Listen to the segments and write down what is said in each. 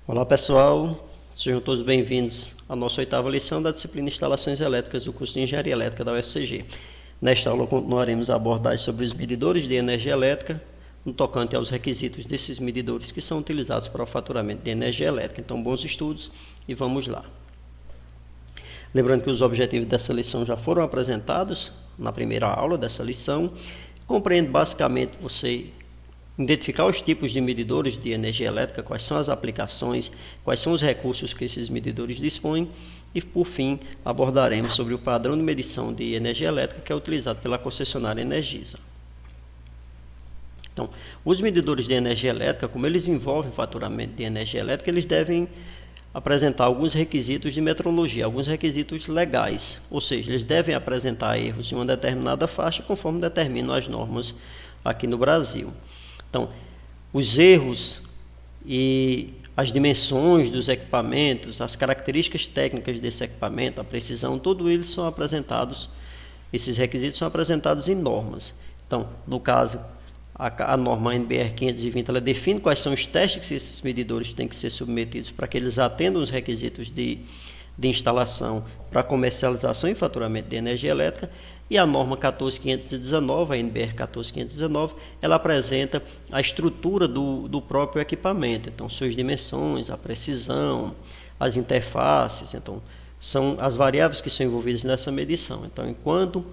Olá pessoal, sejam todos bem-vindos à nossa oitava lição da disciplina Instalações Elétricas do curso de Engenharia Elétrica da UFCG. Nesta aula continuaremos a abordagem sobre os medidores de energia elétrica, no tocante aos requisitos desses medidores que são utilizados para o faturamento de energia elétrica. Então, bons estudos e vamos lá. Lembrando que os objetivos dessa lição já foram apresentados na primeira aula dessa lição. Compreende basicamente você identificar os tipos de medidores de energia elétrica, quais são as aplicações, quais são os recursos que esses medidores dispõem e, por fim, abordaremos sobre o padrão de medição de energia elétrica que é utilizado pela concessionária Energisa. Então, os medidores de energia elétrica, como eles envolvem faturamento de energia elétrica, eles devem apresentar alguns requisitos de metrologia, alguns requisitos legais, ou seja, eles devem apresentar erros em uma determinada faixa conforme determinam as normas aqui no Brasil. Então, os erros e as dimensões dos equipamentos, as características técnicas desse equipamento, a precisão, tudo isso são apresentados, esses requisitos são apresentados em normas. Então, no caso, a norma NBR 520, ela define quais são os testes que esses medidores têm que ser submetidos para que eles atendam os requisitos de instalação para comercialização e faturamento de energia elétrica. E a norma 14519, a NBR 14519, ela apresenta a estrutura do próprio equipamento. Então, suas dimensões, a precisão, as interfaces, então, são as variáveis que são envolvidas nessa medição. Então, enquanto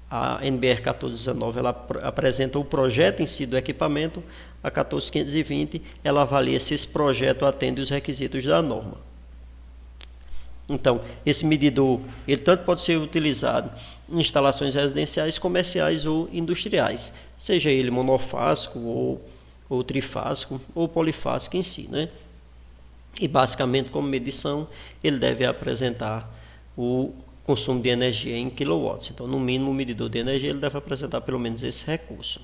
a NBR 14519 ela apresenta o projeto em si do equipamento, a 14520 ela avalia se esse projeto atende os requisitos da norma. Então, esse medidor, ele tanto pode ser utilizado em instalações residenciais, comerciais ou industriais, seja ele monofásico ou trifásico ou polifásico em si, né? E basicamente, como medição, ele deve apresentar o consumo de energia em quilowatts. Então, no mínimo, o medidor de energia ele deve apresentar pelo menos esse recurso.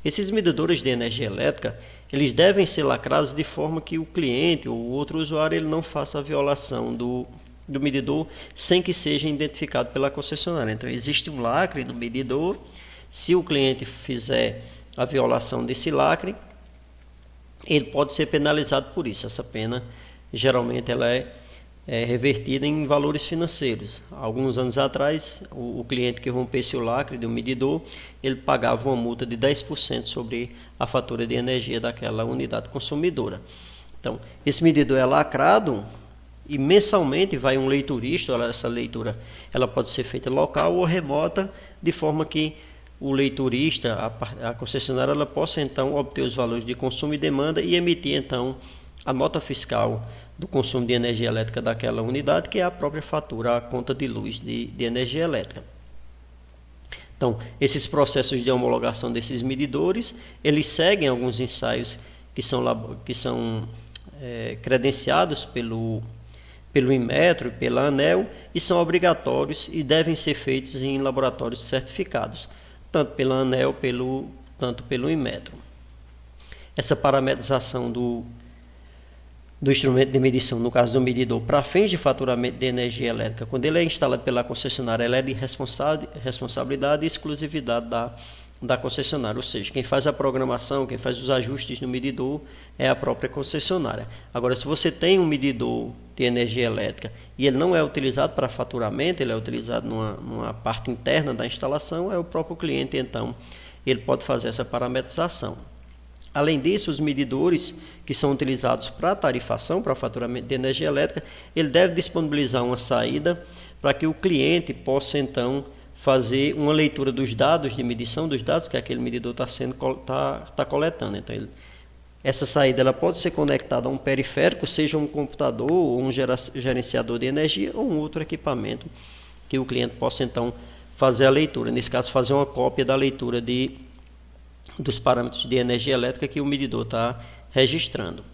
Esses medidores de energia elétrica, eles devem ser lacrados de forma que o cliente ou outro usuário ele não faça a violação do medidor sem que seja identificado pela concessionária. Então, existe um lacre no medidor. Se o cliente fizer a violação desse lacre, ele pode ser penalizado por isso. Essa pena, geralmente, ela é revertida em valores financeiros. Alguns anos atrás, o cliente que rompesse o lacre do medidor, ele pagava uma multa de 10% sobre a fatura de energia daquela unidade consumidora. Então, esse medidor é lacrado e mensalmente vai um leiturista. Essa leitura ela pode ser feita local ou remota, de forma que o leiturista, a concessionária, ela possa então obter os valores de consumo e demanda e emitir então a nota fiscal do consumo de energia elétrica daquela unidade, que é a própria fatura, a conta de luz de energia elétrica. Então, esses processos de homologação desses medidores, eles seguem alguns ensaios que são credenciados pelo Inmetro e pela ANEEL e são obrigatórios e devem ser feitos em laboratórios certificados, tanto pela ANEEL tanto pelo Inmetro. Essa parametrização do instrumento de medição, no caso do medidor, para fins de faturamento de energia elétrica, quando ele é instalado pela concessionária, ela é de responsabilidade e exclusividade da concessionária, ou seja, quem faz a programação, quem faz os ajustes no medidor é a própria concessionária. Agora, se você tem um medidor de energia elétrica e ele não é utilizado para faturamento, ele é utilizado numa parte interna da instalação, é o próprio cliente, então, ele pode fazer essa parametrização. Além disso, os medidores que são utilizados para tarifação, para faturamento de energia elétrica, ele deve disponibilizar uma saída para que o cliente possa então fazer uma leitura dos dados de medição, dos dados que aquele medidor está coletando. Então, essa saída ela pode ser conectada a um periférico, seja um computador ou um gerenciador de energia ou um outro equipamento que o cliente possa então fazer a leitura. Nesse caso, fazer uma cópia da leitura dos parâmetros de energia elétrica que o medidor está registrando.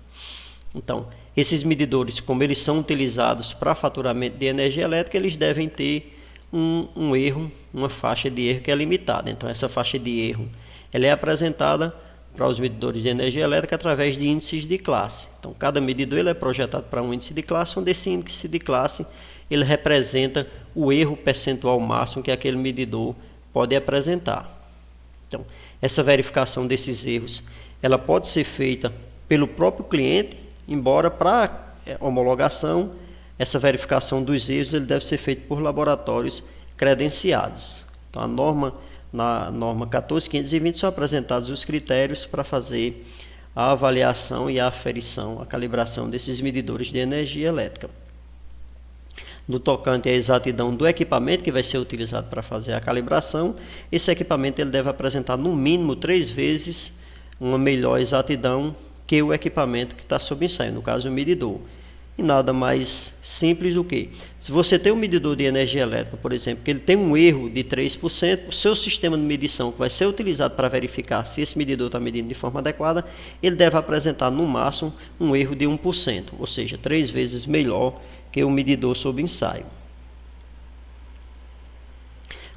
Então, esses medidores, como eles são utilizados para faturamento de energia elétrica, eles devem ter um erro, uma faixa de erro que é limitada. Então, essa faixa de erro ela é apresentada para os medidores de energia elétrica através de índices de classe. Então, cada medidor ele é projetado para um índice de classe, onde esse índice de classe ele representa o erro percentual máximo que aquele medidor pode apresentar. Então, essa verificação desses erros, ela pode ser feita pelo próprio cliente embora para homologação, essa verificação dos erros ele deve ser feito por laboratórios credenciados. Então, na norma 14520 são apresentados os critérios para fazer a avaliação e a aferição, a calibração desses medidores de energia elétrica. No tocante à exatidão do equipamento que vai ser utilizado para fazer a calibração, esse equipamento ele deve apresentar no mínimo 3 vezes uma melhor exatidão que o equipamento que está sob ensaio, no caso o medidor. E nada mais simples do que, se você tem um medidor de energia elétrica, por exemplo, que ele tem um erro de 3%, o seu sistema de medição que vai ser utilizado para verificar se esse medidor está medindo de forma adequada, ele deve apresentar no máximo um erro de 1%, ou seja, 3 vezes melhor que o medidor sob ensaio.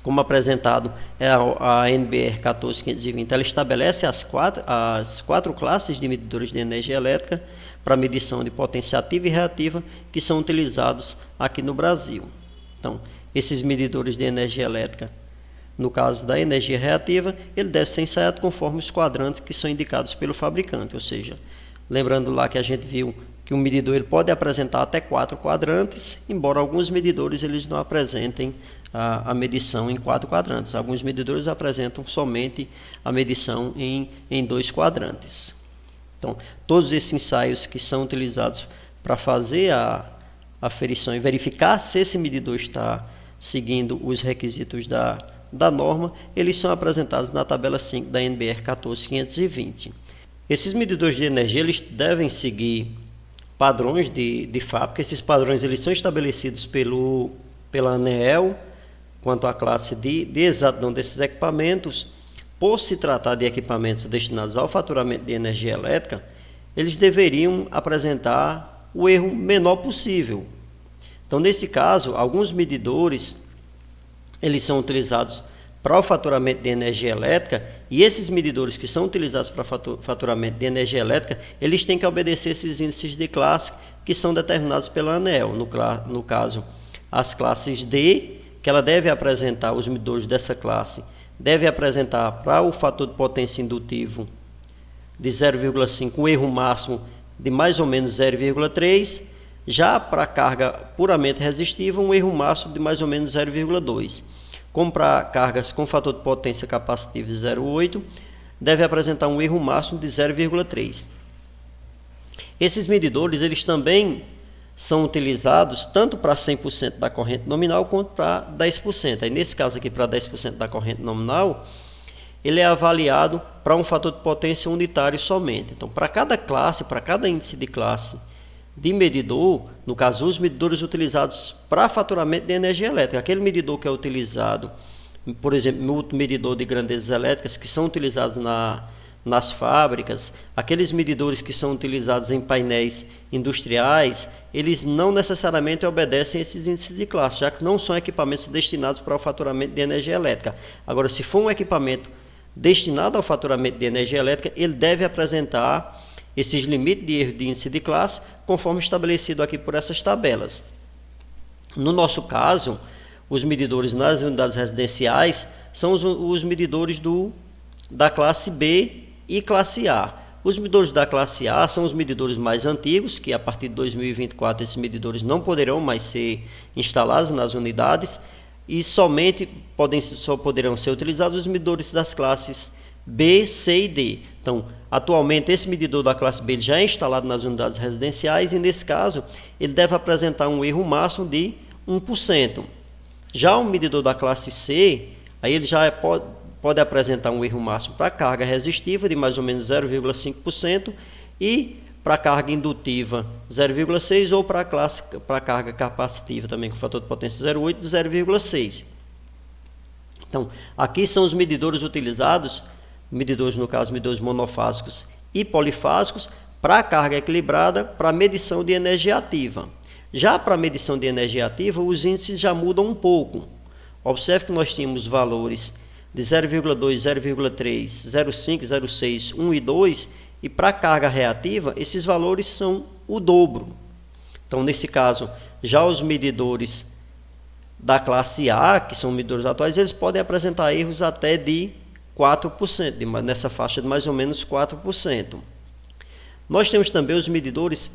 Como apresentado, a NBR 14520 ela estabelece as quatro classes de medidores de energia elétrica para medição de potência ativa e reativa que são utilizados aqui no Brasil. Então, esses medidores de energia elétrica, no caso da energia reativa, ele deve ser ensaiado conforme os quadrantes que são indicados pelo fabricante, ou seja, lembrando lá que a gente viu que um medidor ele pode apresentar até 4 quadrantes, embora alguns medidores eles não apresentem a medição em 4 quadrantes. Alguns medidores apresentam somente a medição em 2 quadrantes. Então, todos esses ensaios que são utilizados para fazer a aferição e verificar se esse medidor está seguindo os requisitos da norma, eles são apresentados na tabela 5 da NBR 14520. Esses medidores de energia eles devem seguir padrões de fábrica. Esses padrões eles são estabelecidos pela ANEEL quanto à classe de exatidão desses equipamentos. Por se tratar de equipamentos destinados ao faturamento de energia elétrica, eles deveriam apresentar o erro menor possível. Então, nesse caso, alguns medidores eles são utilizados para o faturamento de energia elétrica, e esses medidores que são utilizados para faturamento de energia elétrica, eles têm que obedecer esses índices de classe que são determinados pela ANEEL. No caso, as classes D, que ela deve apresentar, os medidores dessa classe, deve apresentar para o fator de potência indutivo de 0,5 um erro máximo de mais ou menos 0,3, já para a carga puramente resistiva um erro máximo de mais ou menos 0,2. Como para cargas com fator de potência capacitivo de 0,8, deve apresentar um erro máximo de 0,3. Esses medidores eles também são utilizados tanto para 100% da corrente nominal quanto para 10%. Aí, nesse caso aqui, para 10% da corrente nominal, ele é avaliado para um fator de potência unitário somente. Então, para cada classe, para cada índice de classe de medidor, no caso, os medidores utilizados para faturamento de energia elétrica, aquele medidor que é utilizado, por exemplo, no medidor de grandezas elétricas que são utilizados nas fábricas, aqueles medidores que são utilizados em painéis industriais, eles não necessariamente obedecem esses índices de classe, já que não são equipamentos destinados para o faturamento de energia elétrica. Agora, se for um equipamento destinado ao faturamento de energia elétrica, ele deve apresentar esses limites de erro de índice de classe, conforme estabelecido aqui por essas tabelas. No nosso caso, os medidores nas unidades residenciais são os medidores da classe B e classe A. Os medidores da classe A são os medidores mais antigos, que a partir de 2024 esses medidores não poderão mais ser instalados nas unidades e só poderão ser utilizados os medidores das classes B, C e D. Então, atualmente esse medidor da classe B já é instalado nas unidades residenciais e nesse caso ele deve apresentar um erro máximo de 1%. Já o medidor da classe C, aí ele já pode apresentar um erro máximo para a carga resistiva de mais ou menos 0,5% e para a carga indutiva 0,6% ou para a carga capacitiva também com fator de potência 0,8 de 0,6%. Então, aqui são os medidores utilizados, medidores no caso, medidores monofásicos e polifásicos, para a carga equilibrada, para a medição de energia ativa. Já para a medição de energia ativa, os índices já mudam um pouco. Observe que nós tínhamos valores de 0,2, 0,3, 0,5, 0,6, 1 e 2, e para a carga reativa, esses valores são o dobro. Então, nesse caso, já os medidores da classe A, que são medidores atuais, eles podem apresentar erros até de 4%, nessa faixa de mais ou menos 4%. Nós temos também os medidores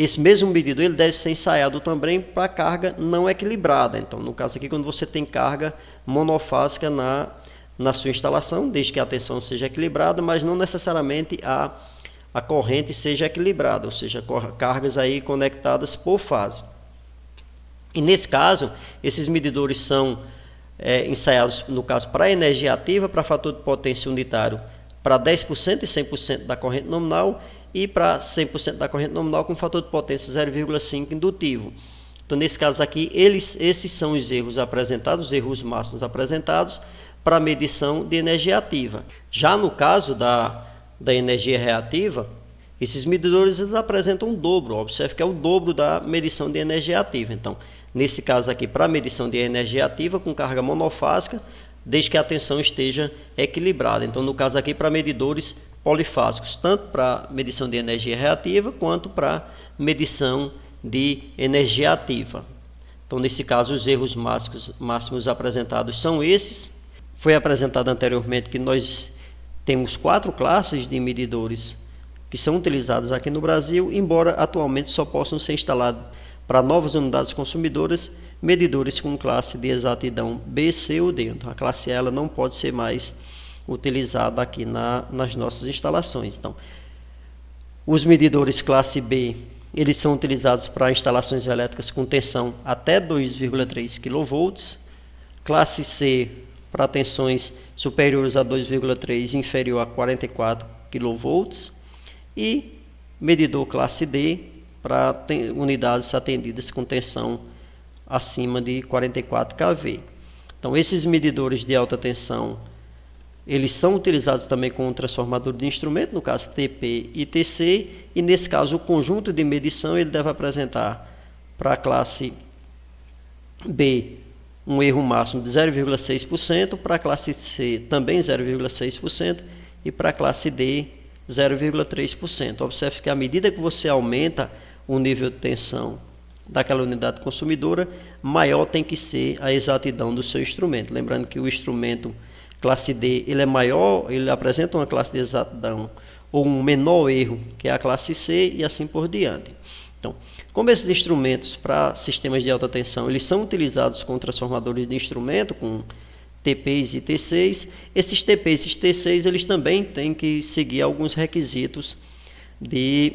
esse mesmo medidor ele deve ser ensaiado também para carga não equilibrada. Então, no caso aqui, quando você tem carga monofásica na sua instalação, desde que a tensão seja equilibrada, mas não necessariamente a corrente seja equilibrada, ou seja, cargas aí conectadas por fase. E nesse caso, esses medidores são ensaiados, no caso, para energia ativa, para fator de potência unitário, para 10% e 100% da corrente nominal, e para 100% da corrente nominal com fator de potência 0,5 indutivo. Então, nesse caso aqui, esses são os erros apresentados, os erros máximos apresentados para medição de energia ativa. Já no caso da energia reativa, esses medidores eles apresentam um dobro. Observe que é o dobro da medição de energia ativa. Então, nesse caso aqui, para medição de energia ativa com carga monofásica, desde que a tensão esteja equilibrada. Então, no caso aqui, para medidores polifásicos, tanto para medição de energia reativa quanto para medição de energia ativa. Então, nesse caso, os erros máximos apresentados são esses. Foi apresentado anteriormente que nós temos 4 classes de medidores que são utilizados aqui no Brasil, embora atualmente só possam ser instalados para novas unidades consumidoras medidores com classe de exatidão B, C ou D. Então, a classe E ela não pode ser mais utilizada aqui nas nossas instalações. Então, os medidores classe B, eles são utilizados para instalações elétricas com tensão até 2,3 kV, classe C para tensões superiores a 2,3 e inferior a 44 kV, e medidor classe D para unidades atendidas com tensão acima de 44 kV. Então, esses medidores de alta tensão, eles são utilizados também com um transformador de instrumento, no caso TP e TC, e nesse caso o conjunto de medição ele deve apresentar para a classe B um erro máximo de 0,6%, para a classe C também 0,6% e para a classe D 0,3%. Observe que à medida que você aumenta o nível de tensão daquela unidade consumidora, maior tem que ser a exatidão do seu instrumento. Lembrando que o instrumento classe D ele é maior, ele apresenta uma classe de exatidão ou um menor erro que é a classe C e assim por diante. Então, como esses instrumentos para sistemas de alta tensão eles são utilizados com transformadores de instrumento, com TPs e T6, esses TPs e T6 eles também têm que seguir alguns requisitos de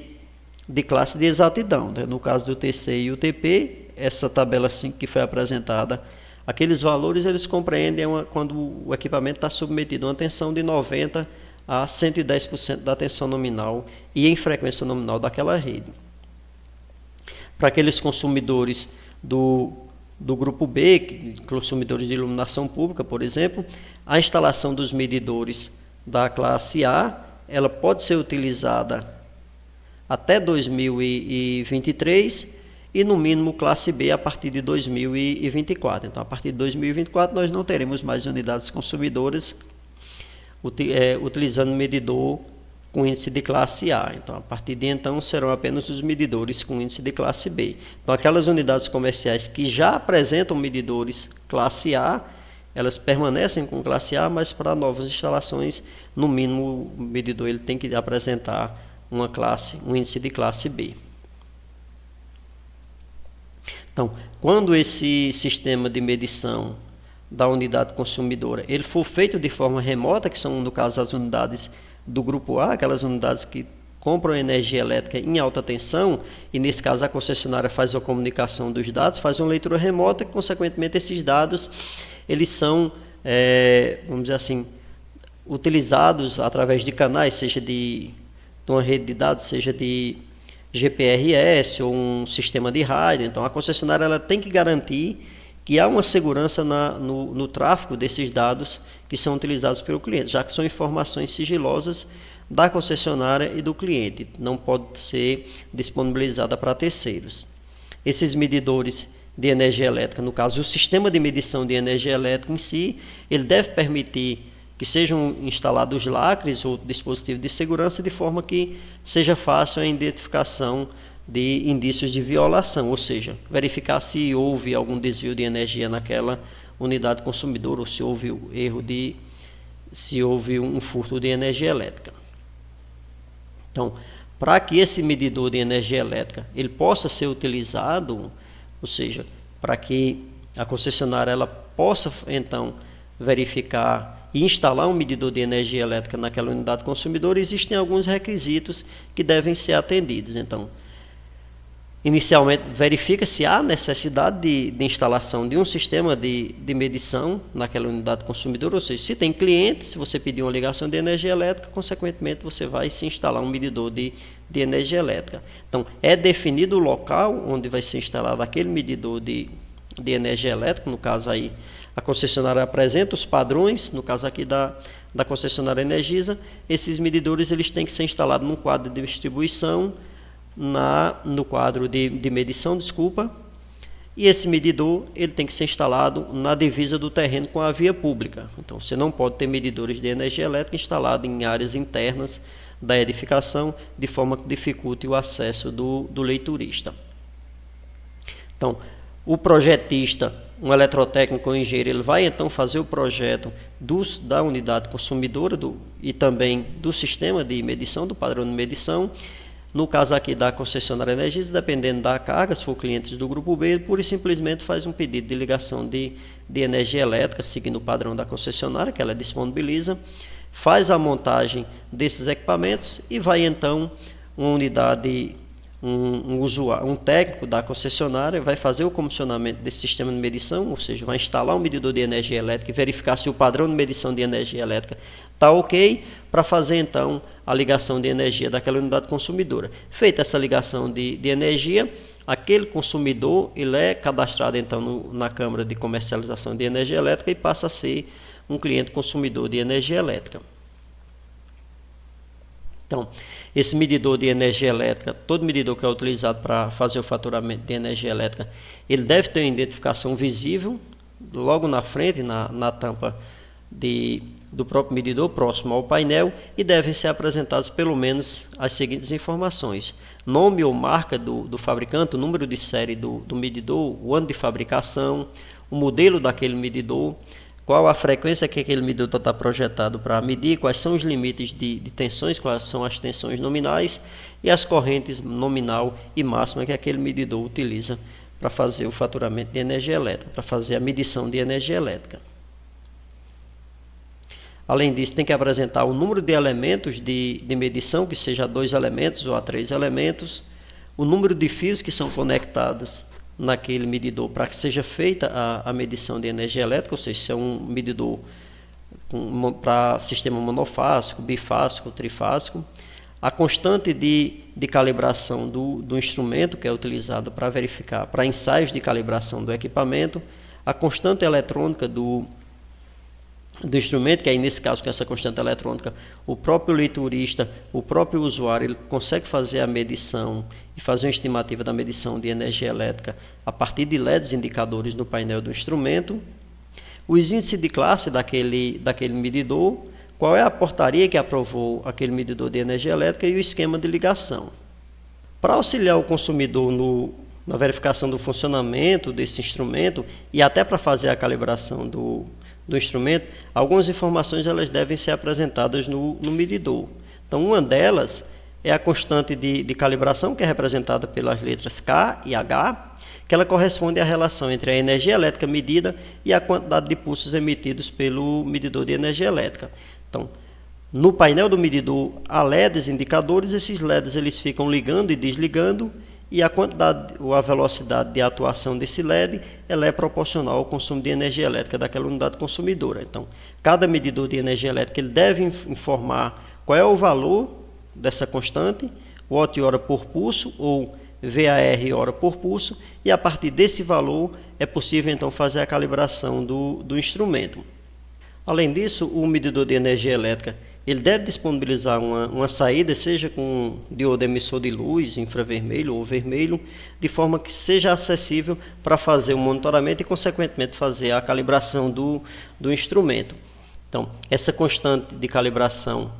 classe de exatidão, né? No caso do TC e o TP, essa tabela 5 que foi apresentada, aqueles valores eles compreendem quando o equipamento está submetido a uma tensão de 90% a 110% da tensão nominal e em frequência nominal daquela rede. Para aqueles consumidores do grupo B, consumidores de iluminação pública, por exemplo, a instalação dos medidores da classe A, ela pode ser utilizada até 2023 e no mínimo classe B a partir de 2024. Então, a partir de 2024 nós não teremos mais unidades consumidoras utilizando medidor com índice de classe A. Então, a partir de então serão apenas os medidores com índice de classe B. Então, aquelas unidades comerciais que já apresentam medidores classe A, elas permanecem com classe A, mas para novas instalações, no mínimo o medidor ele tem que apresentar um índice de classe B. Então, quando esse sistema de medição da unidade consumidora ele for feito de forma remota, que são no caso as unidades do grupo A, aquelas unidades que compram energia elétrica em alta tensão, e nesse caso a concessionária faz a comunicação dos dados, faz uma leitura remota e consequentemente esses dados eles são, vamos dizer assim, utilizados através de canais, seja de uma rede de dados, seja de GPRS ou um sistema de rádio. Então a concessionária ela tem que garantir que há uma segurança no tráfego desses dados que são utilizados pelo cliente, já que são informações sigilosas da concessionária e do cliente, não pode ser disponibilizada para terceiros. Esses medidores de energia elétrica, no caso o sistema de medição de energia elétrica em si, ele deve permitir que sejam instalados lacres ou dispositivos de segurança de forma que seja fácil a identificação de indícios de violação, ou seja, verificar se houve algum desvio de energia naquela unidade consumidora ou se houve se houve um furto de energia elétrica. Então, para que esse medidor de energia elétrica ele possa ser utilizado, ou seja, para que a concessionária ela possa então verificar e instalar um medidor de energia elétrica naquela unidade consumidora, existem alguns requisitos que devem ser atendidos. Então, inicialmente, verifica se há necessidade de instalação de um sistema de medição naquela unidade consumidora, ou seja, se tem cliente, se você pedir uma ligação de energia elétrica, consequentemente você vai se instalar um medidor de energia elétrica. Então, é definido o local onde vai ser instalado aquele medidor de energia elétrica, no caso aí, a concessionária apresenta os padrões, no caso aqui da concessionária Energisa, esses medidores eles têm que ser instalados num quadro de distribuição, no quadro de medição, e esse medidor ele tem que ser instalado na divisa do terreno com a via pública. Então você não pode ter medidores de energia elétrica instalados em áreas internas da edificação, de forma que dificulte o acesso do leiturista. Então, o projetista, um eletrotécnico ou engenheiro, ele vai então fazer o projeto da unidade consumidora e também do sistema de medição, do padrão de medição. No caso aqui da concessionária Energisa, dependendo da carga, se for clientes do grupo B, ele pura e simplesmente faz um pedido de ligação de energia elétrica, seguindo o padrão da concessionária, que ela disponibiliza, faz a montagem desses equipamentos e vai então uma unidade, um técnico da concessionária vai fazer o comissionamento desse sistema de medição, ou seja, vai instalar um medidor de energia elétrica e verificar se o padrão de medição de energia elétrica está ok, para fazer então a ligação de energia daquela unidade consumidora. Feita essa ligação de energia, aquele consumidor ele é cadastrado então na Câmara de Comercialização de Energia Elétrica e passa a ser um cliente consumidor de energia elétrica. Então, esse medidor de energia elétrica, todo medidor que é utilizado para fazer o faturamento de energia elétrica, ele deve ter uma identificação visível logo na frente, na tampa do próprio medidor, próximo ao painel, e devem ser apresentados pelo menos as seguintes informações: nome ou marca do fabricante, o número de série do medidor, o ano de fabricação, o modelo daquele medidor, qual a frequência que aquele medidor está projetado para medir, quais são os limites de tensões, quais são as tensões nominais e as correntes nominal e máxima que aquele medidor utiliza para fazer o faturamento de energia elétrica, para fazer a medição de energia elétrica. Além disso, tem que apresentar o número de elementos de medição, que seja 2 elementos ou a 3 elementos, o número de fios que são conectados naquele medidor para que seja feita a medição de energia elétrica, ou seja, se é um medidor para sistema monofásico, bifásico, trifásico, a constante de calibração do instrumento que é utilizado para verificar, para ensaios de calibração do equipamento, a constante eletrônica do instrumento, que aí nesse caso com essa constante eletrônica, o próprio leiturista, o próprio usuário, ele consegue fazer a medição e fazer uma estimativa da medição de energia elétrica a partir de LEDs indicadores no painel do instrumento, os índices de classe daquele medidor, qual é a portaria que aprovou aquele medidor de energia elétrica e o esquema de ligação. Para auxiliar o consumidor na verificação do funcionamento desse instrumento e até para fazer a calibração do instrumento, algumas informações elas devem ser apresentadas no medidor. Então, uma delas é a constante de calibração, que é representada pelas letras K e H, que ela corresponde à relação entre a energia elétrica medida e a quantidade de pulsos emitidos pelo medidor de energia elétrica. Então, no painel do medidor há LEDs indicadores, esses LEDs eles ficam ligando e desligando, e a quantidade ou a velocidade de atuação desse LED ela é proporcional ao consumo de energia elétrica daquela unidade consumidora. Então, cada medidor de energia elétrica ele deve informar qual é o valor dessa constante, watt-hora por pulso ou VAR hora por pulso, e a partir desse valor é possível então fazer a calibração do instrumento. Além disso, o medidor de energia elétrica ele deve disponibilizar uma saída, seja com diodo emissor de luz, infravermelho ou vermelho, de forma que seja acessível para fazer o monitoramento e, consequentemente, fazer a calibração do instrumento. Então, essa constante de calibração,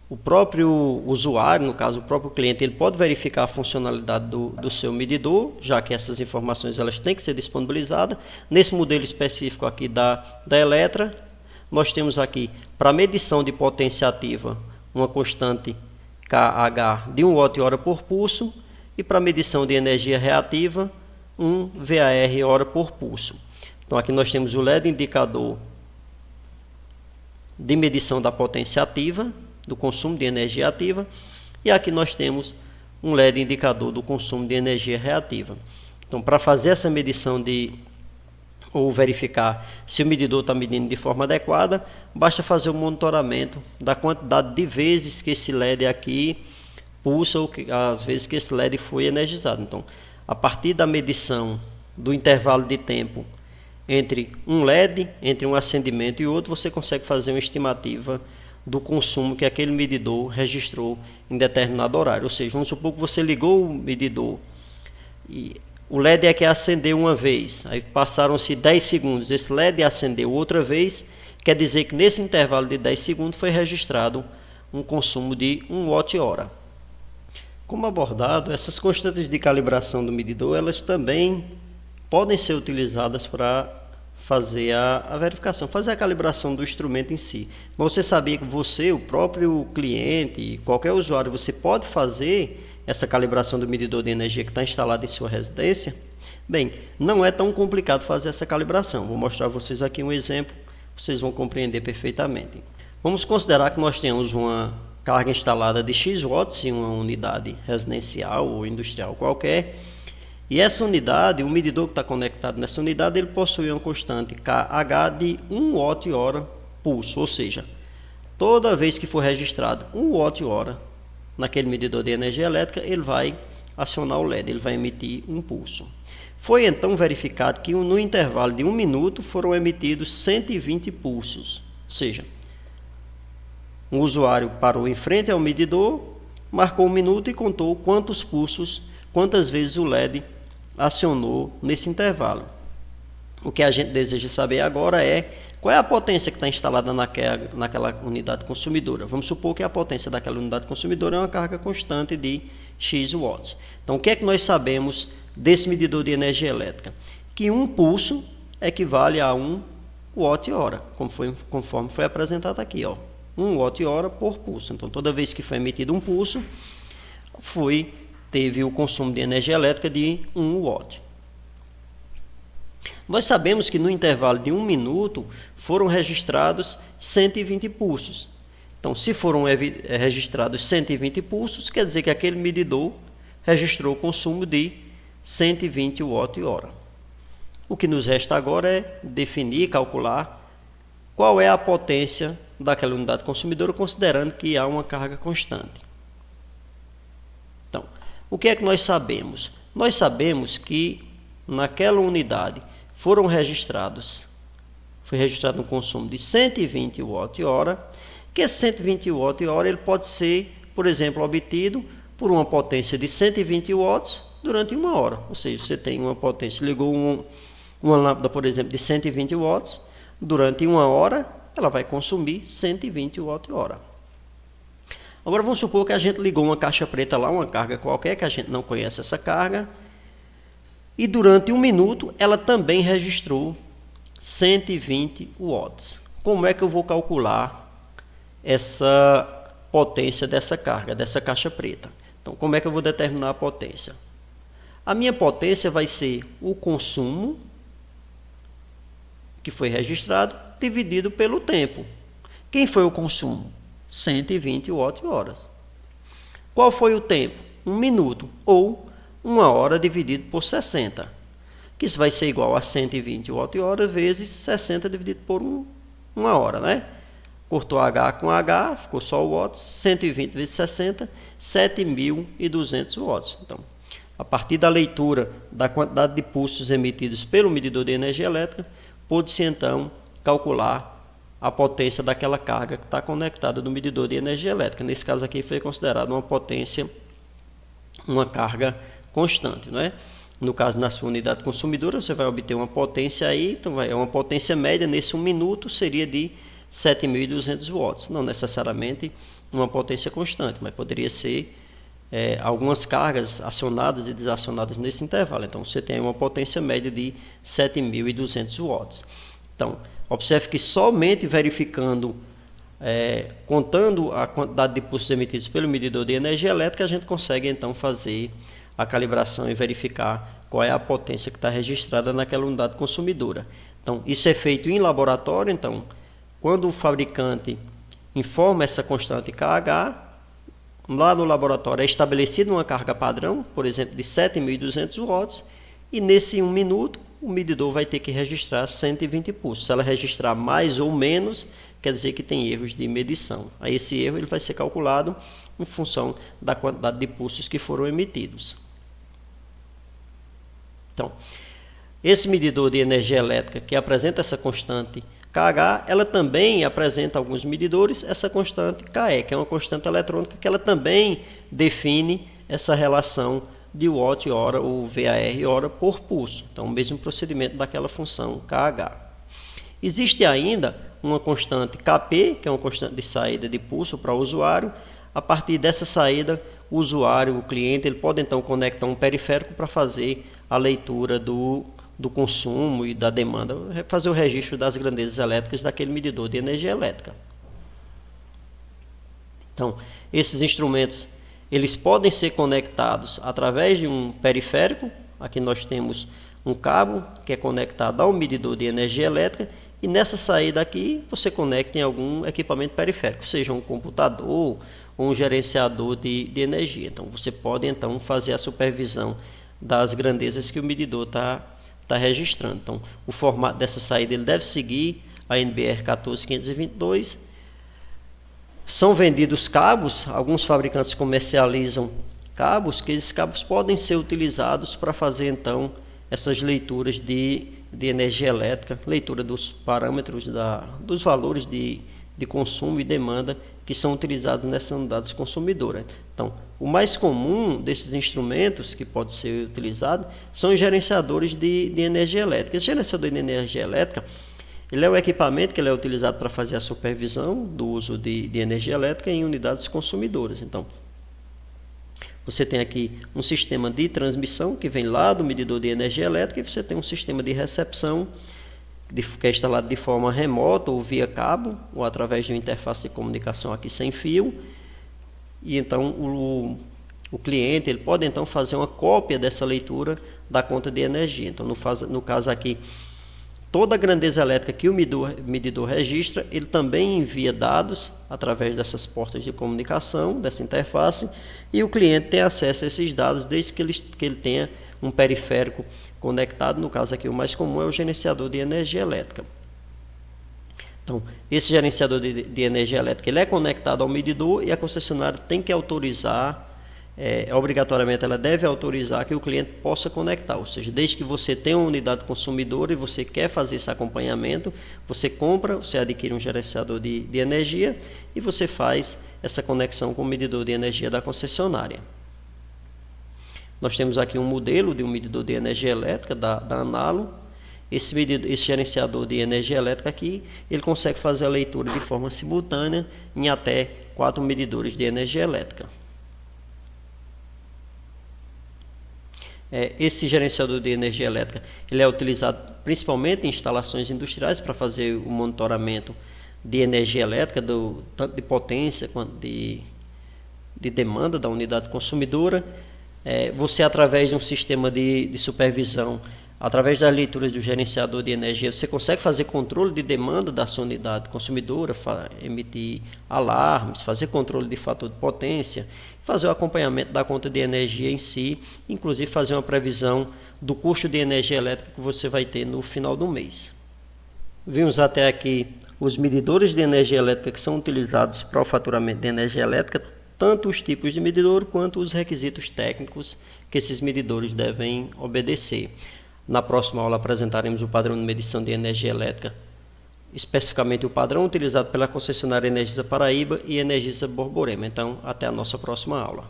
o próprio usuário, no caso o próprio cliente, ele pode verificar a funcionalidade do seu medidor, já que essas informações elas têm que ser disponibilizadas. Nesse modelo específico aqui da Eletra, nós temos aqui, para medição de potência ativa, uma constante kH de 1 Wh por pulso, e para medição de energia reativa, 1 VAR hora por pulso. Então aqui nós temos o LED indicador de medição da potência ativa, do consumo de energia ativa, e aqui nós temos um LED indicador do consumo de energia reativa. Então, para fazer essa medição ou verificar se o medidor está medindo de forma adequada, basta fazer o monitoramento da quantidade de vezes que esse LED aqui pulsa, ou as vezes que esse LED foi energizado. Então, a partir da medição do intervalo de tempo entre um LED, entre um acendimento e outro, você consegue fazer uma estimativa do consumo que aquele medidor registrou em determinado horário. Ou seja, vamos supor que você ligou o medidor e o LED é que acendeu uma vez, aí passaram-se 10 segundos, esse LED acendeu outra vez, quer dizer que nesse intervalo de 10 segundos foi registrado um consumo de 1 Wh. Como abordado, essas constantes de calibração do medidor, elas também podem ser utilizadas para fazer a verificação, fazer a calibração do instrumento em si. Mas você sabia que você, o próprio cliente, qualquer usuário, você pode fazer essa calibração do medidor de energia que está instalado em sua residência? Bem, não é tão complicado fazer essa calibração. Vou mostrar a vocês aqui um exemplo, vocês vão compreender perfeitamente. Vamos considerar que nós temos uma carga instalada de X watts em uma unidade residencial ou industrial qualquer. E essa unidade, o medidor que está conectado nessa unidade, ele possui uma constante kH de 1 Wh pulso, ou seja, toda vez que for registrado 1 Wh naquele medidor de energia elétrica, ele vai acionar o LED, ele vai emitir um pulso. Foi então verificado que no intervalo de 1 minuto foram emitidos 120 pulsos, ou seja, um usuário parou em frente ao medidor, marcou 1 minuto e contou quantos pulsos, quantas vezes o LED acionou nesse intervalo. O que a gente deseja saber agora é qual é a potência que está instalada naquela unidade consumidora. Vamos supor que a potência daquela unidade consumidora é uma carga constante de X watts. Então, o que é que nós sabemos desse medidor de energia elétrica? Que um pulso equivale a 1 Wh, conforme foi apresentado aqui, ó. 1 Wh por pulso. Então, toda vez que foi emitido um pulso, teve o consumo de energia elétrica de 1 watt. Nós sabemos que no intervalo de 1 minuto foram registrados 120 pulsos. Então, se foram registrados 120 pulsos, quer dizer que aquele medidor registrou o consumo de 120 Wh. O que nos resta agora é definir, calcular qual é a potência daquela unidade consumidora, considerando que há uma carga constante. Então, o que é que nós sabemos? Nós sabemos que naquela unidade foi registrado um consumo de 120 Wh, que esse 120 Wh ele pode ser, por exemplo, obtido por uma potência de 120 watts durante 1 hora. Ou seja, você tem uma potência, ligou uma lâmpada, por exemplo, de 120 watts, durante 1 hora ela vai consumir 120 Wh. Agora vamos supor que a gente ligou uma caixa preta lá, uma carga qualquer, que a gente não conhece essa carga, e durante 1 minuto ela também registrou 120 watts. Como é que eu vou calcular essa potência dessa carga, dessa caixa preta? Então, como é que eu vou determinar a potência? A minha potência vai ser o consumo que foi registrado dividido pelo tempo. Quem foi o consumo? 120 watt-horas. Qual foi o tempo? 1 minuto, ou 1 hora dividido por 60, que isso vai ser igual a 120 watt-horas vezes 60 dividido por 1 hora, né? Cortou H com H, ficou só o watts, 120 vezes 60, 7.200 watts. Então, a partir da leitura da quantidade de pulsos emitidos pelo medidor de energia elétrica, pôde-se então calcular a potência daquela carga que está conectada no medidor de energia elétrica. Nesse caso aqui foi considerado uma potência, uma carga constante, não é? No caso, na sua unidade consumidora, você vai obter uma potência aí, então é uma potência média nesse 1 minuto seria de 7.200 watts. Não necessariamente uma potência constante, mas poderia ser algumas cargas acionadas e desacionadas nesse intervalo. Então, você tem uma potência média de 7.200 watts. Então, observe que somente verificando contando a quantidade de pulsos emitidos pelo medidor de energia elétrica, a gente consegue então fazer a calibração e verificar qual é a potência que está registrada naquela unidade consumidora. Então, isso é feito em laboratório. Então, quando o fabricante informa essa constante KH, lá no laboratório é estabelecida uma carga padrão, por exemplo, de 7.200 watts, e nesse 1 minuto o medidor vai ter que registrar 120 pulsos. Se ela registrar mais ou menos, quer dizer que tem erros de medição. Aí esse erro ele vai ser calculado em função da quantidade de pulsos que foram emitidos. Então, esse medidor de energia elétrica que apresenta essa constante KH, ela também apresenta alguns medidores essa constante KE, que é uma constante eletrônica que ela também define essa relação de watt-hora ou VAR-hora por pulso. Então, o mesmo procedimento daquela função KH. Existe ainda uma constante KP, que é uma constante de saída de pulso para o usuário. A partir dessa saída, o usuário, o cliente, ele pode então conectar um periférico para fazer a leitura do consumo e da demanda, fazer o registro das grandezas elétricas daquele medidor de energia elétrica. Então, esses instrumentos eles podem ser conectados através de um periférico. Aqui nós temos um cabo que é conectado ao medidor de energia elétrica, e nessa saída aqui você conecta em algum equipamento periférico, seja um computador ou um gerenciador de energia. Então você pode então fazer a supervisão das grandezas que o medidor está registrando. Então o formato dessa saída ele deve seguir a NBR 14522. São vendidos cabos, alguns fabricantes comercializam cabos, que esses cabos podem ser utilizados para fazer então essas leituras de energia elétrica, leitura dos parâmetros dos valores de consumo e demanda que são utilizados nessas unidades consumidoras. Então, o mais comum desses instrumentos que pode ser utilizado são os gerenciadores de energia elétrica. Esse gerenciador de energia elétrica ele é um equipamento que ele é utilizado para fazer a supervisão do uso de energia elétrica em unidades consumidoras. Então, você tem aqui um sistema de transmissão que vem lá do medidor de energia elétrica, e você tem um sistema de recepção que é instalado de forma remota ou via cabo, ou através de uma interface de comunicação aqui sem fio. E então o cliente ele pode então fazer uma cópia dessa leitura da conta de energia. Então, no caso aqui, toda a grandeza elétrica que o medidor registra, ele também envia dados através dessas portas de comunicação, dessa interface, e o cliente tem acesso a esses dados desde que ele tenha um periférico conectado. No caso aqui, o mais comum é o gerenciador de energia elétrica. Então, esse gerenciador de energia elétrica ele é conectado ao medidor, e a concessionária tem que autorizar, obrigatoriamente ela deve autorizar que o cliente possa conectar, ou seja, desde que você tenha uma unidade consumidora e você quer fazer esse acompanhamento, você adquire um gerenciador de energia e você faz essa conexão com o medidor de energia da concessionária. Nós temos aqui um modelo de um medidor de energia elétrica da Analo. Esse gerenciador de energia elétrica aqui, ele consegue fazer a leitura de forma simultânea em até 4 medidores de energia elétrica. Esse gerenciador de energia elétrica ele é utilizado principalmente em instalações industriais para fazer o monitoramento de energia elétrica, tanto de potência quanto de demanda da unidade consumidora. Você, através de um sistema de supervisão, através das leituras do gerenciador de energia, você consegue fazer controle de demanda da sua unidade consumidora, emitir alarmes, fazer controle de fator de potência, fazer o acompanhamento da conta de energia em si, inclusive fazer uma previsão do custo de energia elétrica que você vai ter no final do mês. Vimos até aqui os medidores de energia elétrica que são utilizados para o faturamento de energia elétrica, tanto os tipos de medidor quanto os requisitos técnicos que esses medidores devem obedecer. Na próxima aula apresentaremos o padrão de medição de energia elétrica, especificamente o padrão utilizado pela concessionária Energisa Paraíba e Energisa Borborema. Então, até a nossa próxima aula.